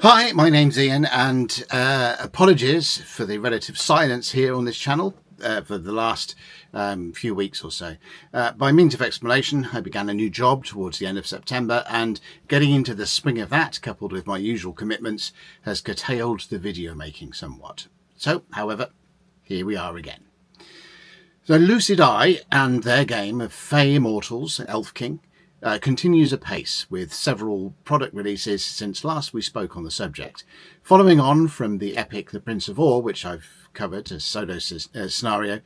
Hi, my name's Ian, and apologies for the relative silence here on this channel for the last few weeks or so. By means of explanation, I began a new job towards the end of September, and getting into the swing of that, coupled with my usual commitments, has curtailed the video making somewhat. So, however, here we are again. So Lucid Eye and their game of Fey Immortals, Elfking, continues apace with several product releases since last we spoke on the subject. Following on from the epic The Prince of War, which I've covered as solo scenario,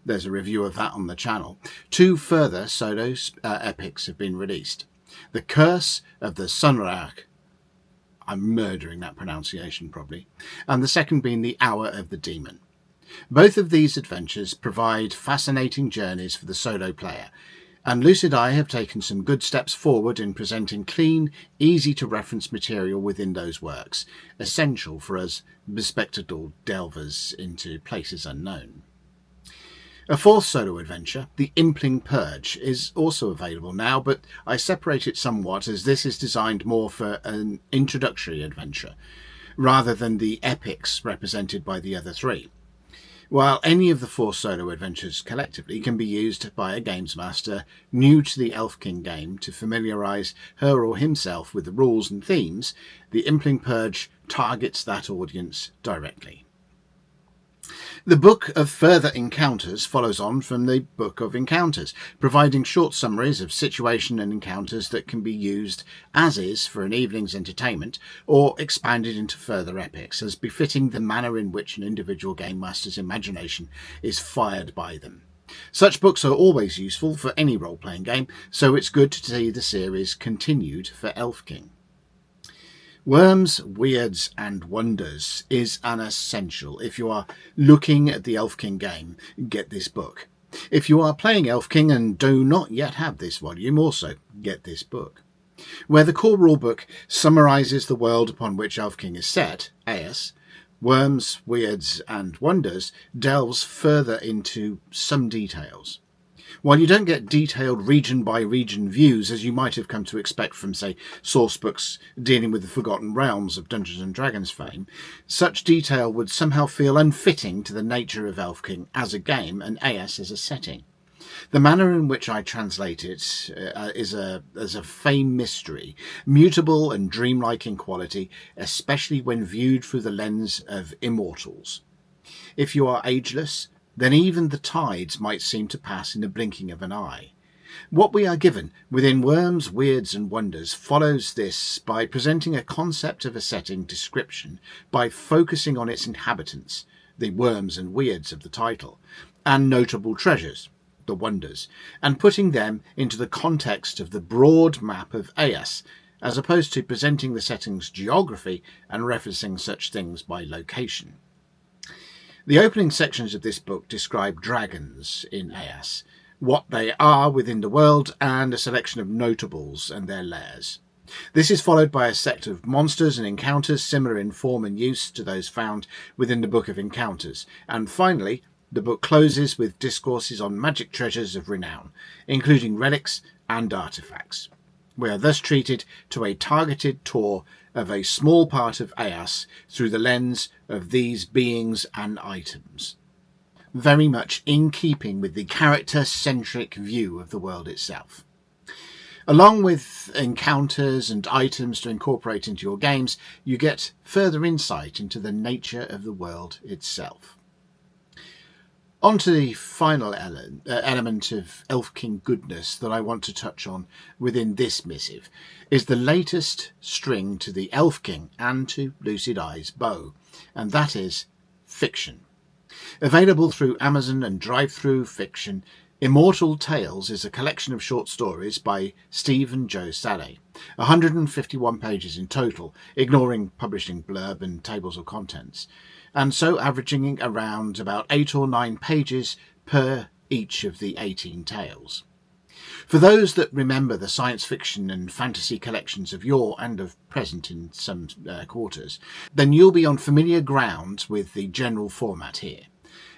there's a review of that on the channel. Two further solo epics have been released. The Curse of the Sunrach, I'm murdering that pronunciation probably, and the second being The Hour of the Demon. Both of these adventures provide fascinating journeys for the solo player, and Lucid Eye have taken some good steps forward in presenting clean, easy-to-reference material within those works, essential for us bespectacled delvers into places unknown. A fourth solo adventure, The Elfking Purge, is also available now, but I separate it somewhat as this is designed more for an introductory adventure, rather than the epics represented by the other three. While any of the four solo adventures collectively can be used by a games master new to the Elfking game to familiarise her or himself with the rules and themes, the Elfking Purge targets that audience directly. The Book of Further Encounters follows on from the Book of Encounters, providing short summaries of situation and encounters that can be used as is for an evening's entertainment or expanded into further epics, as befitting the manner in which an individual game master's imagination is fired by them. Such books are always useful for any role-playing game, so it's good to see the series continued for Elfking. Worms, Weirds and Wonders is an essential. If you are looking at the Elfking game, get this book. If you are playing Elfking and do not yet have this volume, also get this book. Where the core rulebook summarises the world upon which Elfking is set, AS, Worms, Weirds and Wonders delves further into some details. While you don't get detailed region-by-region views as you might have come to expect from, say, sourcebooks dealing with the Forgotten Realms of Dungeons & Dragons fame, such detail would somehow feel unfitting to the nature of Elfking as a game and AS as a setting. The manner in which I translate it is as a fame mystery, mutable and dreamlike in quality, especially when viewed through the lens of immortals. If you are ageless, then even the tides might seem to pass in the blinking of an eye. What we are given within Worms, Weirds and Wonders follows this by presenting a concept of a setting description by focusing on its inhabitants, the worms and weirds of the title, and notable treasures, the wonders, and putting them into the context of the broad map of AS, as opposed to presenting the setting's geography and referencing such things by location. The opening sections of this book describe dragons in AS, what they are within the world, and a selection of notables and their lairs. This is followed by a set of monsters and encounters similar in form and use to those found within the Book of Encounters, and finally, the book closes with discourses on magic treasures of renown, including relics and artefacts. We are thus treated to a targeted tour of a small part of AS through the lens of these beings and items, very much in keeping with the character-centric view of the world itself. Along with encounters and items to incorporate into your games, you get further insight into the nature of the world itself. On to the final element of Elfking goodness that I want to touch on within this missive is the latest string to the Elfking and to Lucid Eye's bow, and that is fiction. Available through Amazon and Drive-Thru Fiction, Immortal Tales is a collection of short stories by Steve and Joe Saleh, 151 pages in total, ignoring publishing blurb and tables of contents, and so averaging around about 8 or 9 pages per each of the 18 tales. For those that remember the science fiction and fantasy collections of yore and of present in some quarters, then you'll be on familiar ground with the general format here.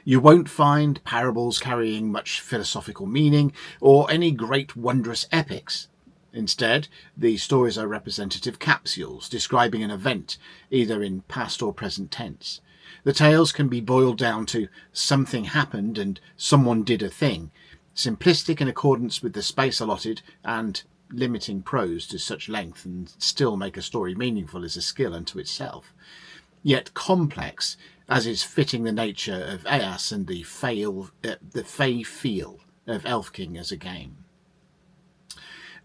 You won't find parables carrying much philosophical meaning or any great wondrous epics. Instead, the stories are representative capsules describing an event, either in past or present tense. The tales can be boiled down to something happened and someone did a thing, simplistic in accordance with the space allotted, and limiting prose to such length and still make a story meaningful is a skill unto itself. Yet complex, as is fitting the nature of Eas and the fey feel of Elfking as a game.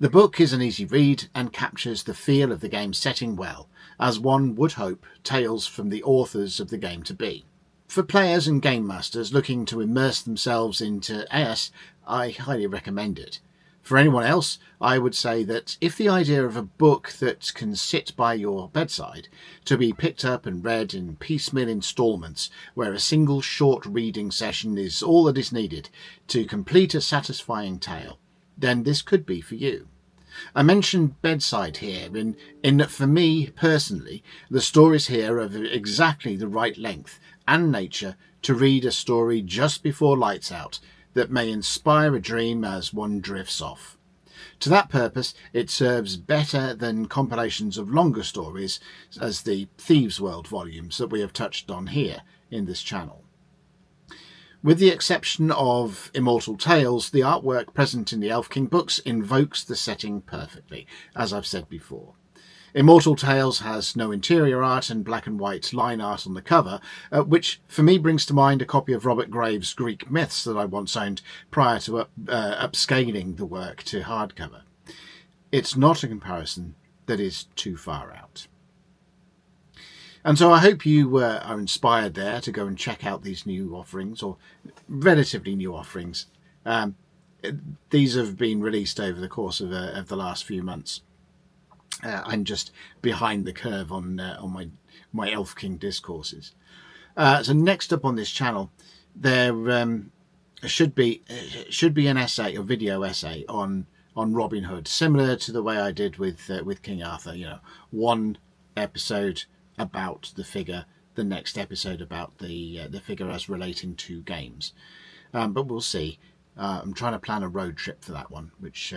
The book is an easy read and captures the feel of the game's setting well, as one would hope tales from the authors of the game to be. For players and game masters looking to immerse themselves into Eas, I highly recommend it. For anyone else, I would say that if the idea of a book that can sit by your bedside, to be picked up and read in piecemeal instalments, where a single short reading session is all that is needed to complete a satisfying tale, then this could be for you. I mentioned bedside here in that for me personally, the stories here are of exactly the right length and nature to read a story just before lights out that may inspire a dream as one drifts off. To that purpose, it serves better than compilations of longer stories as the Thieves' World volumes that we have touched on here in this channel. With the exception of Immortal Tales, the artwork present in the Elfking books invokes the setting perfectly, as I've said before. Immortal Tales has no interior art and black and white line art on the cover, which for me brings to mind a copy of Robert Graves' Greek Myths that I once owned prior to upscaling the work to hardcover. It's not a comparison that is too far out. And so I hope you are inspired there to go and check out these new offerings, or relatively new offerings. These have been released over the course of the last few months. I'm just behind the curve on my Elfking discourses. So next up on this channel, there should be an essay, a video essay on Robin Hood, similar to the way I did with King Arthur. You know, one episode about the figure, the next episode about the figure as relating to games. But we'll see. I'm trying to plan a road trip for that one, which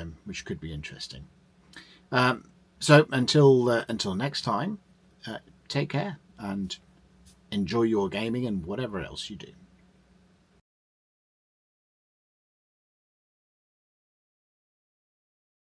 could be interesting. So until next time, take care and enjoy your gaming and whatever else you do.